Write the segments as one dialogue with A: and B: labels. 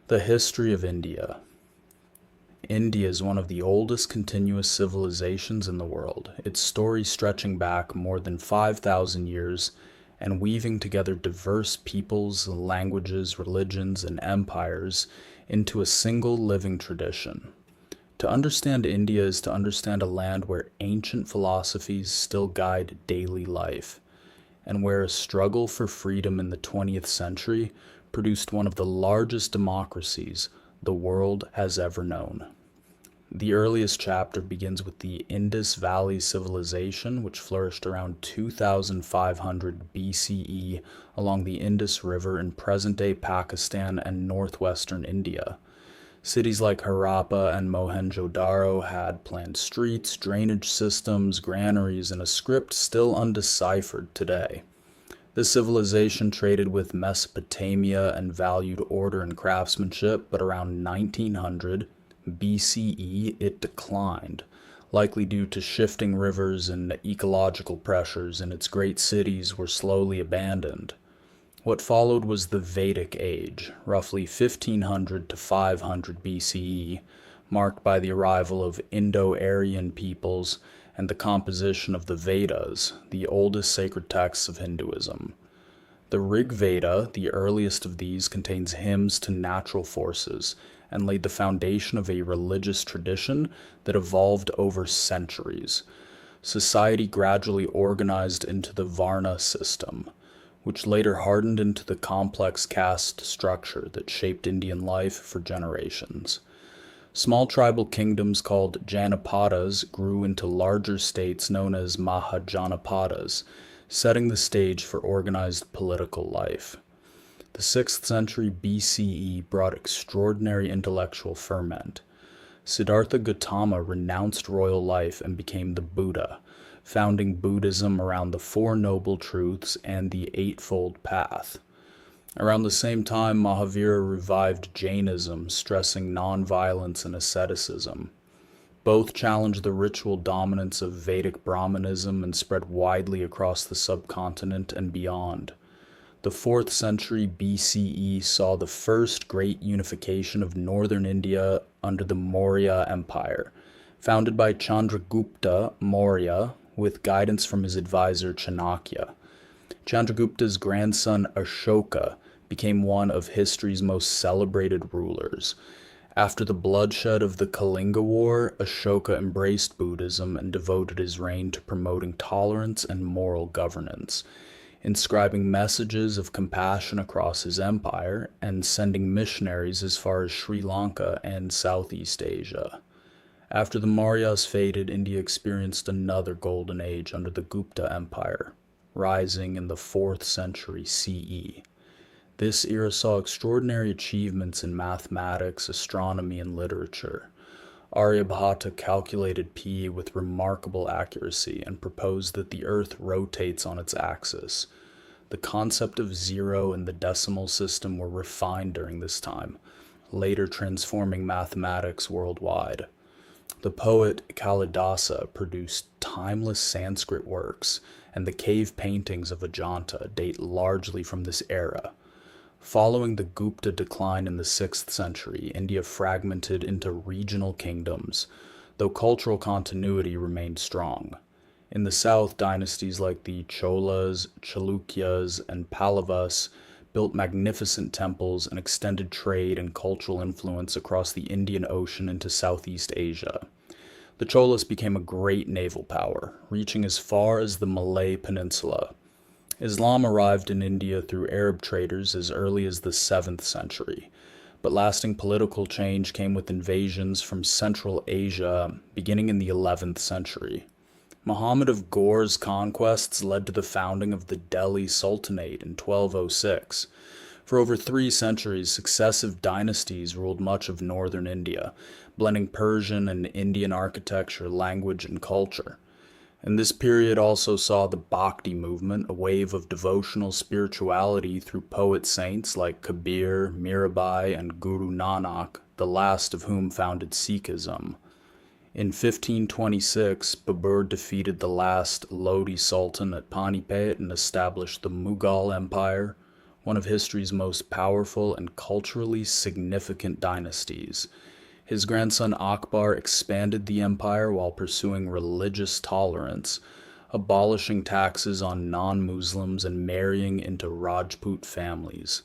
A: The history of India. India is one of the oldest continuous civilizations in the world, its story stretching back more than 5,000 years and weaving together diverse peoples, languages, religions, and empires into a single living tradition. To understand India is to understand a land where ancient philosophies still guide daily life, and where a struggle for freedom in the 20th century produced one of the largest democracies the world has ever known. The earliest chapter begins with the Indus Valley Civilization, which flourished around 2500 BCE along the Indus River in present-day Pakistan and northwestern India. Cities like Harappa and Mohenjo-daro had planned streets, drainage systems, granaries, and a script still undeciphered today. This civilization traded with Mesopotamia and valued order and craftsmanship, but around 1900 BCE it declined, likely due to shifting rivers and ecological pressures, and its great cities were slowly abandoned. What followed was the Vedic Age, roughly 1500 to 500 BCE, marked by the arrival of Indo-Aryan peoples and the composition of the Vedas, the oldest sacred texts of Hinduism. The Rig Veda, the earliest of these, contains hymns to natural forces and laid the foundation of a religious tradition that evolved over centuries. Society gradually organized into the Varna system, which later hardened into the complex caste structure that shaped Indian life for generations. Small tribal kingdoms called Janapadas grew into larger states known as Mahajanapadas, setting the stage for organized political life. The 6th century BCE brought extraordinary intellectual ferment. Siddhartha Gautama renounced royal life and became the Buddha, founding Buddhism around the Four Noble Truths and the Eightfold Path. Around the same time, Mahavira revived Jainism, stressing nonviolence and asceticism. Both challenged the ritual dominance of Vedic Brahmanism and spread widely across the subcontinent and beyond. The 4th century BCE saw the first great unification of northern India under the Maurya Empire, founded by Chandragupta Maurya with guidance from his advisor Chanakya. Chandragupta's grandson Ashoka became one of history's most celebrated rulers. After the bloodshed of the Kalinga War, Ashoka embraced Buddhism and devoted his reign to promoting tolerance and moral governance, inscribing messages of compassion across his empire and sending missionaries as far as Sri Lanka and Southeast Asia. After the Mauryas faded, India experienced another golden age under the Gupta Empire, rising in the 4th century CE. This era saw extraordinary achievements in mathematics, astronomy, and literature. Aryabhata calculated P with remarkable accuracy and proposed that the Earth rotates on its axis. The concept of zero and the decimal system were refined during this time, later transforming mathematics worldwide. The poet Kalidasa produced timeless Sanskrit works, and the cave paintings of Ajanta date largely from this era. Following the Gupta decline in the 6th century, India fragmented into regional kingdoms, though cultural continuity remained strong. In the south, dynasties like the Cholas, Chalukyas, and Pallavas built magnificent temples and extended trade and cultural influence across the Indian Ocean into Southeast Asia. The Cholas became a great naval power, reaching as far as the Malay Peninsula. Islam arrived in India through Arab traders as early as the 7th century, but lasting political change came with invasions from Central Asia beginning in the 11th century. Muhammad of Ghor's conquests led to the founding of the Delhi Sultanate in 1206. For over 3 centuries, successive dynasties ruled much of northern India, blending Persian and Indian architecture, language, and culture. And this period also saw the Bhakti movement, a wave of devotional spirituality through poet saints like Kabir, Mirabai, and Guru Nanak, the last of whom founded Sikhism. In 1526, Babur defeated the last Lodi Sultan at Panipat and established the Mughal Empire, one of history's most powerful and culturally significant dynasties. His grandson Akbar expanded the empire while pursuing religious tolerance, abolishing taxes on non-Muslims and marrying into Rajput families.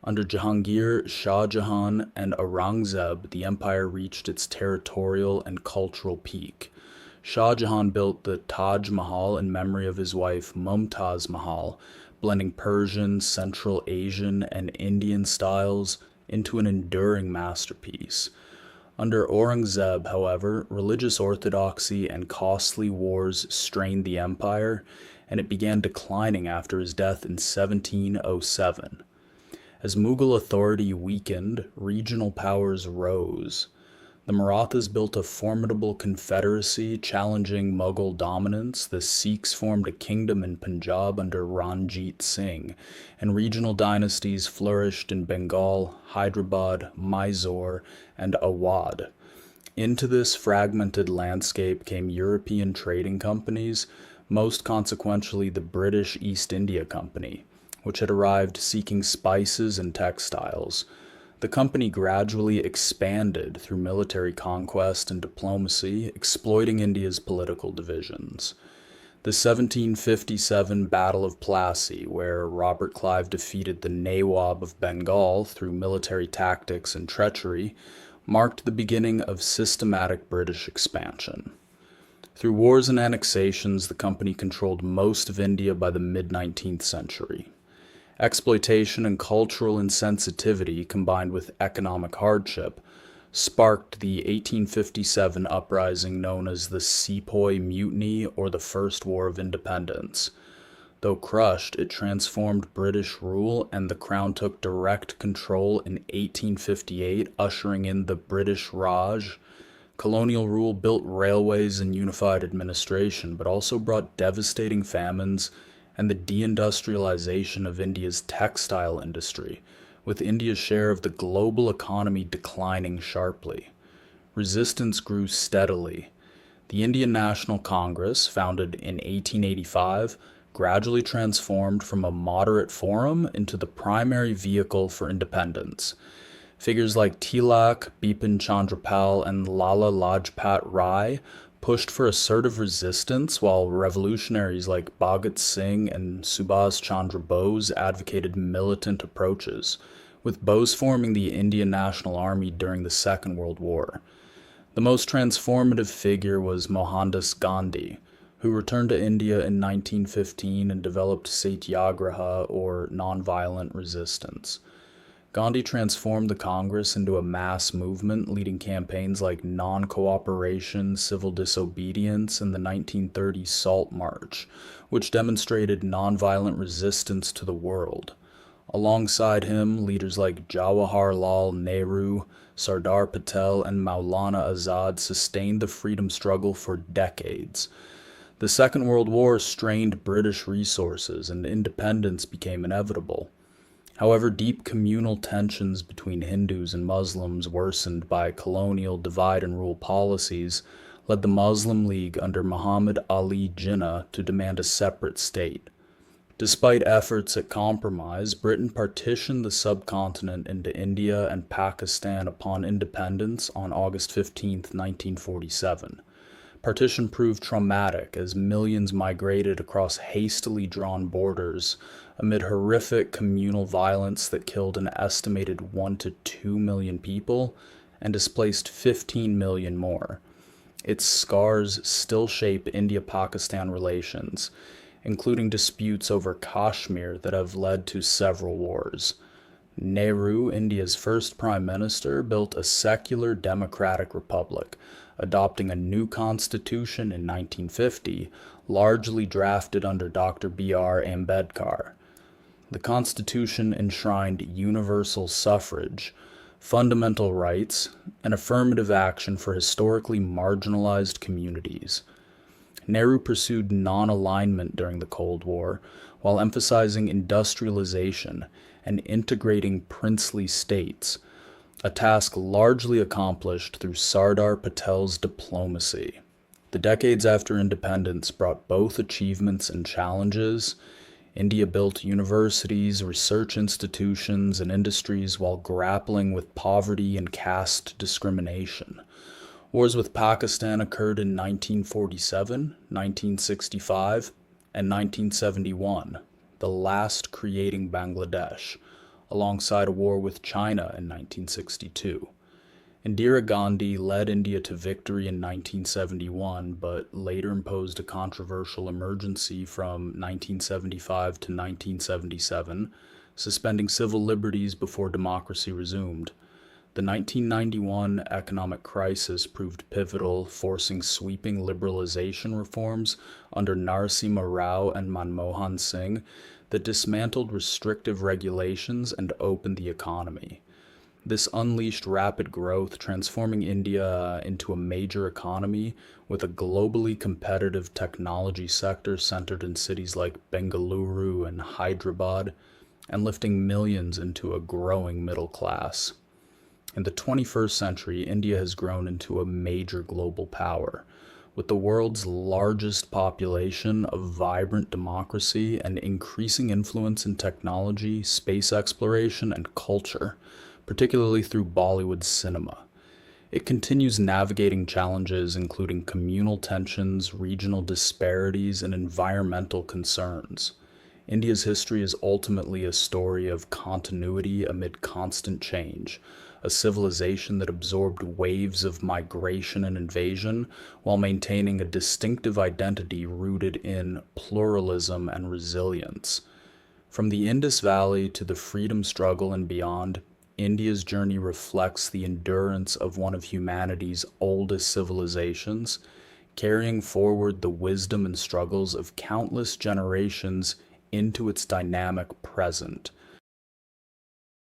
A: Under Jahangir, Shah Jahan, and Aurangzeb, the empire reached its territorial and cultural peak. Shah Jahan built the Taj Mahal in memory of his wife Mumtaz Mahal, blending Persian, Central Asian, and Indian styles into an enduring masterpiece. Under Aurangzeb, however, religious orthodoxy and costly wars strained the empire, and it began declining after his death in 1707. As Mughal authority weakened, regional powers rose. The Marathas built a formidable confederacy challenging Mughal dominance. The Sikhs formed a kingdom in Punjab under Ranjit Singh, and regional dynasties flourished in Bengal, Hyderabad, Mysore, and Awadh. Into this fragmented landscape came European trading companies, most consequentially the British East India Company, which had arrived seeking spices and textiles. The company gradually expanded through military conquest and diplomacy, exploiting India's political divisions. The 1757 Battle of Plassey, where Robert Clive defeated the Nawab of Bengal through military tactics and treachery, marked the beginning of systematic British expansion. Through wars and annexations, the company controlled most of India by the mid-19th century. Exploitation and cultural insensitivity, combined with economic hardship, sparked the 1857 uprising known as the Sepoy Mutiny or the First War of Independence. Though crushed, it transformed British rule, and the Crown took direct control in 1858, ushering in the British Raj. Colonial rule built railways and unified administration, but also brought devastating famines and the deindustrialization of India's textile industry, with India's share of the global economy declining sharply. Resistance grew steadily. The Indian National Congress, founded in 1885, gradually transformed from a moderate forum into the primary vehicle for independence. Figures like Tilak, Bipin Chandra Pal, and Lala Lajpat Rai pushed for assertive resistance, while revolutionaries like Bhagat Singh and Subhas Chandra Bose advocated militant approaches, with Bose forming the Indian National Army during the Second World War. The most transformative figure was Mohandas Gandhi, who returned to India in 1915 and developed satyagraha, or nonviolent resistance. Gandhi transformed the Congress into a mass movement, leading campaigns like non-cooperation, civil disobedience, and the 1930 Salt March, which demonstrated nonviolent resistance to the world. Alongside him, leaders like Jawaharlal Nehru, Sardar Patel, and Maulana Azad sustained the freedom struggle for decades. The Second World War strained British resources, and independence became inevitable. However, deep communal tensions between Hindus and Muslims, worsened by colonial divide-and-rule policies, led the Muslim League under Muhammad Ali Jinnah to demand a separate state. Despite efforts at compromise, Britain partitioned the subcontinent into India and Pakistan upon independence on August 15, 1947. Partition proved traumatic as millions migrated across hastily drawn borders amid horrific communal violence that killed an estimated 1 to 2 million people and displaced 15 million more. Its scars still shape India-Pakistan relations, including disputes over Kashmir that have led to several wars. Nehru, India's first prime minister, built a secular democratic republic, adopting a new constitution in 1950, largely drafted under Dr. B.R. Ambedkar. The Constitution enshrined universal suffrage, fundamental rights, and affirmative action for historically marginalized communities. Nehru pursued non-alignment during the Cold War, while emphasizing industrialization and integrating princely states, a task largely accomplished through Sardar Patel's diplomacy. The decades after independence brought both achievements and challenges. India built universities, research institutions, and industries while grappling with poverty and caste discrimination. Wars with Pakistan occurred in 1947, 1965, and 1971, the last creating Bangladesh, alongside a war with China in 1962. Indira Gandhi led India to victory in 1971, but later imposed a controversial emergency from 1975 to 1977, suspending civil liberties before democracy resumed. The 1991 economic crisis proved pivotal, forcing sweeping liberalization reforms under Narasimha Rao and Manmohan Singh that dismantled restrictive regulations and opened the economy. This unleashed rapid growth, transforming India into a major economy with a globally competitive technology sector centered in cities like Bengaluru and Hyderabad, and lifting millions into a growing middle class. In the 21st century, India has grown into a major global power, with the world's largest population, a vibrant democracy, and increasing influence in technology, space exploration, and culture, particularly through Bollywood cinema. It continues navigating challenges including communal tensions, regional disparities, and environmental concerns. India's history is ultimately a story of continuity amid constant change, a civilization that absorbed waves of migration and invasion while maintaining a distinctive identity rooted in pluralism and resilience. From the Indus Valley to the freedom struggle and beyond, India's journey reflects the endurance of one of humanity's oldest civilizations, carrying forward the wisdom and struggles of countless generations into its dynamic present.